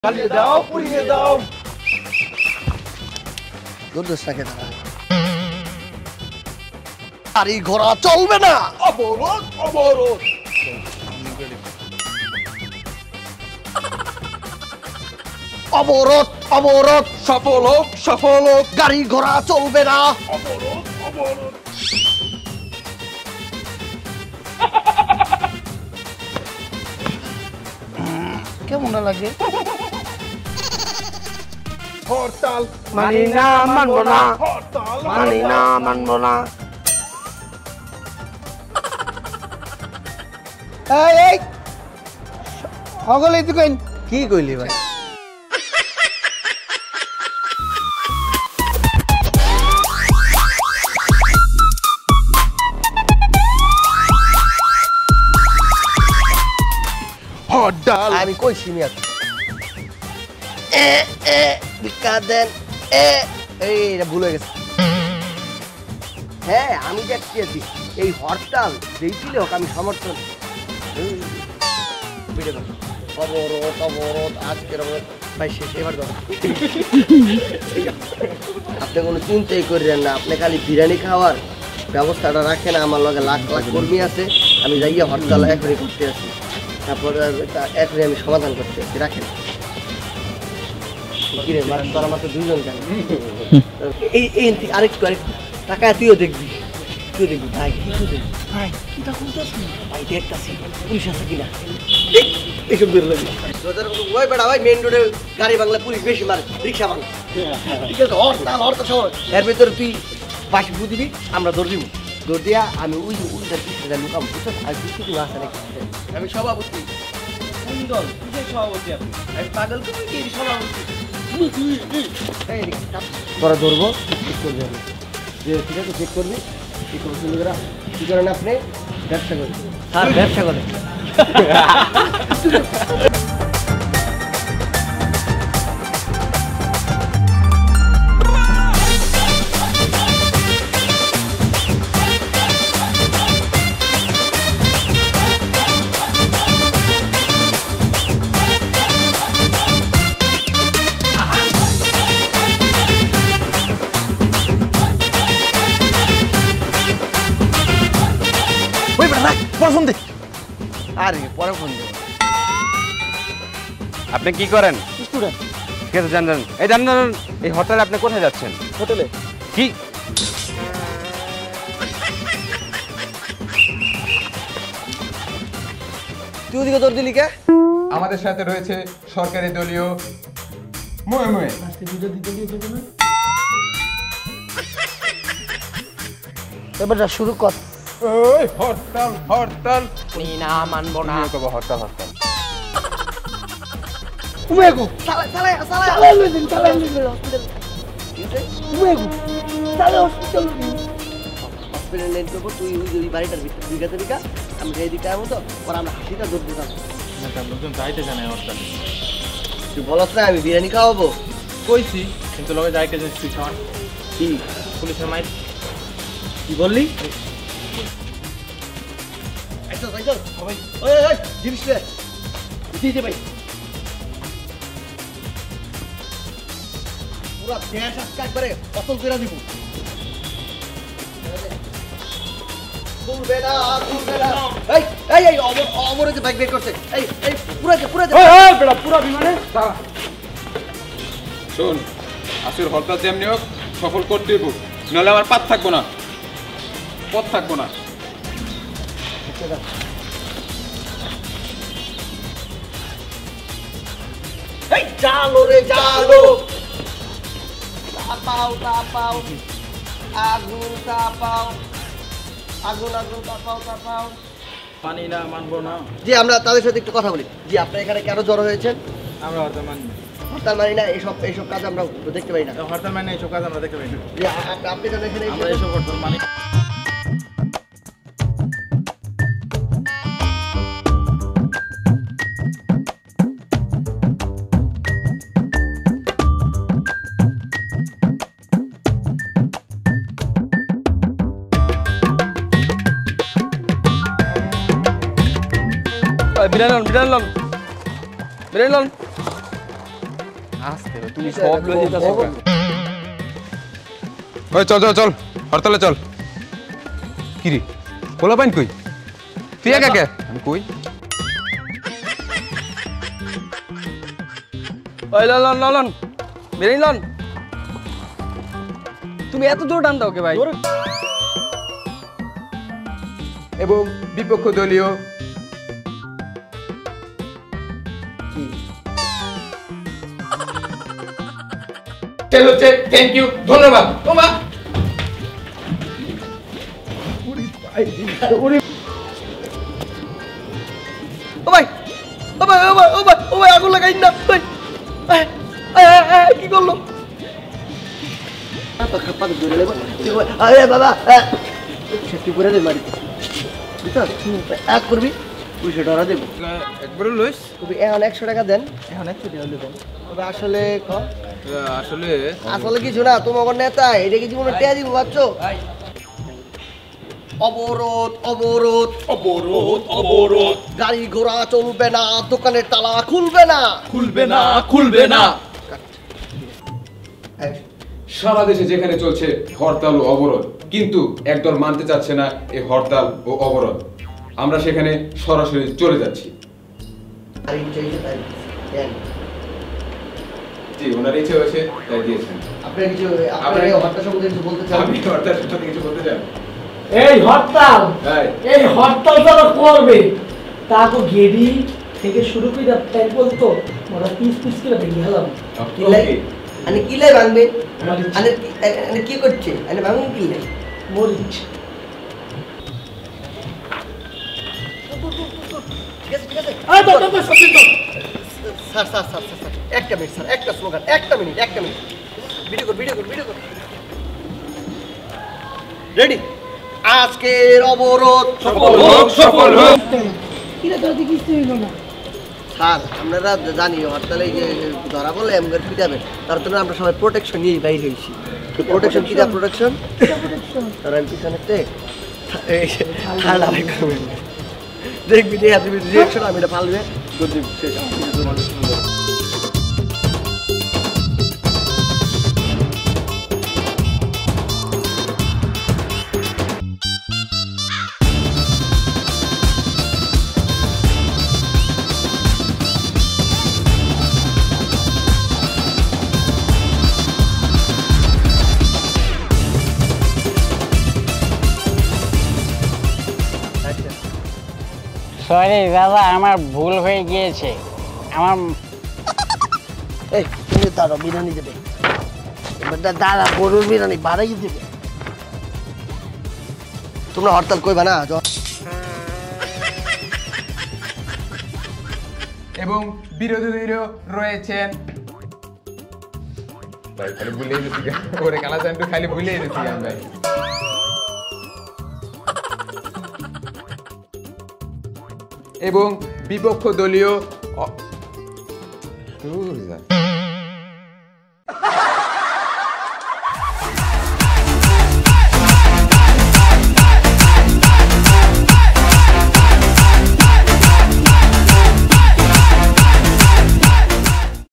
জ্বালিয়ে দাও, পুড়িয়ে দাও। দুর্দশাকে তারা গাড়ি ঘোড়া চলবে না, অবরোধ অবরোধ। অবরোধ অবরোধ, সফল হোক সফল হোক। গাড়ি ঘোড়া চলবে না। অবরোধ অবরোধ। কেমন লাগে? হরতাল মানি না, মানবো না। হরতাল মানি না, মানবো না। এই এই সকলে তুই কইন কি কইলি ভাই? হরতাল। আমি কইছি মিয়া ভিক্ষা দেন। এই এটা ভুল হয়ে গেছে। হ্যাঁ আমি দেখছি আছি এই হরতাল যেই ছিল হোক আমি সমর্থন। অবরোধ অবরোধ আজকের অবরোধ ভাই শেষ এবার দাও। আপনি কোনো চিন্তাই করেন না, আপনি খালি বিরিয়ানি খাওয়ার ব্যবস্থাটা রাখেন। আমার লগে লাখ লাখ কর্মী আছে, আমি যাইয়া হরতাল এখনই করতে আছি। তারপরে এখনই আমি সমাধান করতে আছি, রাখেন। কিরে তোরা মাত্র দুইজন কেন? এই আরেকটু আরেকটু টাকা তুইও দেখবি, তুইও দেখবি ভাই। কিছু দেখবি ভাই, চিন্তা করতেছি ভাই, দেখতেছি পুলিশ আছে কিনা এইসব বের লাগবে। ওই বেড়া ভাই মেন রোডে গাড়ি বাংলা পুলিশ বেশি মারে, রিক্সা বাংলা। ঠিক আছে হরতাল হরতাল সব এর ভিতরে তুই বাসি ফু দিবি, আমরা দৌড় দিব। দৌড় দিয়া আমি ওই উল্টার পিছনে লুকাম, বুঝছো? আর কিছু তুমি আসা নাকি? আমি সভাপতি। সুন্দর কিসের সভাপতি আপনি? আমি পাগল কমিটি সভাপতি। তোরা ধরবো, ঠিক করবি আমি। যে ঠিক আছে চেক করবি, ঠিক করবি। কি করেন আপনি? ব্যবসা করেন স্যার, ব্যবসা করেন। ফোন দে। আরে পরে ফোন দেব। আপনি কি করেন? স্টুডেন্ট। ঠিক আছে জান জান। এই জান জান, এই হোটেলে আপনি কোথায় যাচ্ছেন? হোটেলে কি? তুই ওদিকে তোর দিলি কে? আমাদের সাথে রয়েছে সরকারি দলীয় ময়ে ময়ে। এবারটা শুরু কর। ওই হরতাল হরতাল। না মানবো না। কব হরতাল হরতাল। উমেগু চালা চালা চালা চালা লইদিন, চালা লইদিন হসপিটাল। উমেগু চালা হসপিটাল। হসপিটাল নেন তো তুই ওই বাড়িটার ভিতরে তুই গেতে দিকা, আমি এই দিকে আমো তো পরে আমরা হাসিটা দৌড় দিতাম। না তার লোকজন যাইতে জানে হরতালে। তুই বলছ না আমি বিরিয়ানি খাওয়াবো? কইছি কিন্তু লগে যাইতে যাচ্ছি তুই খাওয়ান। কি পুলিশের মাইর কি বললি? আইসো আইসো ভাই, ওই ওই জিনিস রে দিতে ভাই। পুরা দেশ আজকে একবারে অতল করে দিব। বলবে না বলবে না। এই এই এই অমরে যে বাইক বের করছে, এই এই পুরা এই বেটা পুরা বিমানে দাঁড়া। শোন, আসির হরতাল যেমনি হোক সফল করতে দিব, নাহলে আমার পাত থাকবো না, পথ থাকবো না। এই জালো রে জালো, তাপাও তাপাও, আগুন তাপাও, আগুন আগুন তাপাও তাপাও। মানি না, মানবো না। জি আমরা তাদের সাথে একটু কথা বলি। জি আপনি এখানে কেন জড়ো হয়েছেন? আমরা হরতাল মানি না। হরতাল মানি না, এইসব কাজ আমরা দেখতে পাই না। হরতাল মানে এইসব কাজ আমরা দেখতে পাই না। জি আপনি কেন এখানে আমরা এইসব হরতাল মানি। বিরিয়ানি লন, বিরিয়ানি লন, বিরিয়ানি লন। আস্তে তুমি সব লয়ে যেতেছো ওই চল চল চল হরতালে চল কি রে কোলা পাইন কই তুই একা কে আমি কই ওই লন লন লন বেরিয়ে লন তুমি এত জোর টান দাও কে ভাই এবং বিপক্ষ দলীয় হচ্ছে থ্যাংক ইউ ধন্যবাদ তোমা ও ভাই ও ভাই ও ভাই ও ভাই ও ভাই আগুন লাগাই না ভাই কি করলো আরে বাবা সেটি করে দে মারি বুঝছো এক করবি 200 টাকা দেবো একবার লইস তুমি এখন 100 টাকা দেন এখন 100 টাকা দেবেন তবে আসলে আসলে আসলে কিছু না তোমার নেতা এটা কি জীবনে টেয়া দিব বাচ্চো অবরোধ অবরোধ অবরোধ অবরোধ গাড়ি ঘোড়া চলবে না দোকানের তালা খুলবে না খুলবে না খুলবে না সারা দেশে যেখানে চলছে হরতাল ও অবরোধ কিন্তু একদল মানতে চাচ্ছে না এই হরতাল ও অবরোধ আমরা সেখানে সরাসরি চলে যাচ্ছি আর এই চাইছে তাই দেন। জি ওনার ইচ্ছে হয়েছে তাই দিয়েছেন আপনারা কিছু আপনারা এই হত্যা সম্বন্ধে কিছু বলতে চান আমি হরতাল সম্পর্কে কিছু বলতে চান এই হরতাল তাই এই হরতাল যারা করবে তাকে গেড়ি থেকে শুরু করে তাই বলতো ওরা পিস পিস করে ভেঙে গেলাম কিলাই আনে কিলাই ভাঙবে আনে কি করছে আনে ভাঙুন কিলাই মরিচ ঠিক আছে ঠিক আছে আরে বাবা বাবা সত্যি তো স্যার স্যার স্যার স্যার একটা মিনিট স্যার একটা স্লোগান একটা মিনিট ভিডিও কর ভিডিও কর রেডি আজকের অবরোধ সফল হোক সফল হোক কিরা তো দেখিস তুই না স্যার আপনারা জানি হরতালে যে ধরা বলে এমগার পিটাবে তার জন্য আমরা সবাই প্রোটেকশন নিয়ে বাইরে হয়েছি প্রোটেকশন কি প্রোটেকশন তার আমি পিছনেতে ঠান্ডা ভাই করবেন দেখবি যে আপনি রিঅ্যাকশন আমি এটা পালবে করছি সরি দাদা আমার ভুল হয়ে গিয়েছে আমার এই তুমি তারা বিরিয়ানি দেবে দাদা গরুর বিরিয়ানি বাড়াই দেবে তোমরা হরতাল কইবা না এবং বিরোধী দলীয় রয়েছেন ভাই খালি ভুলে গেছি ওরে কালা চান্টু খালি ভুলে গেছি ভাই এবং বিপক্ষ দলীয়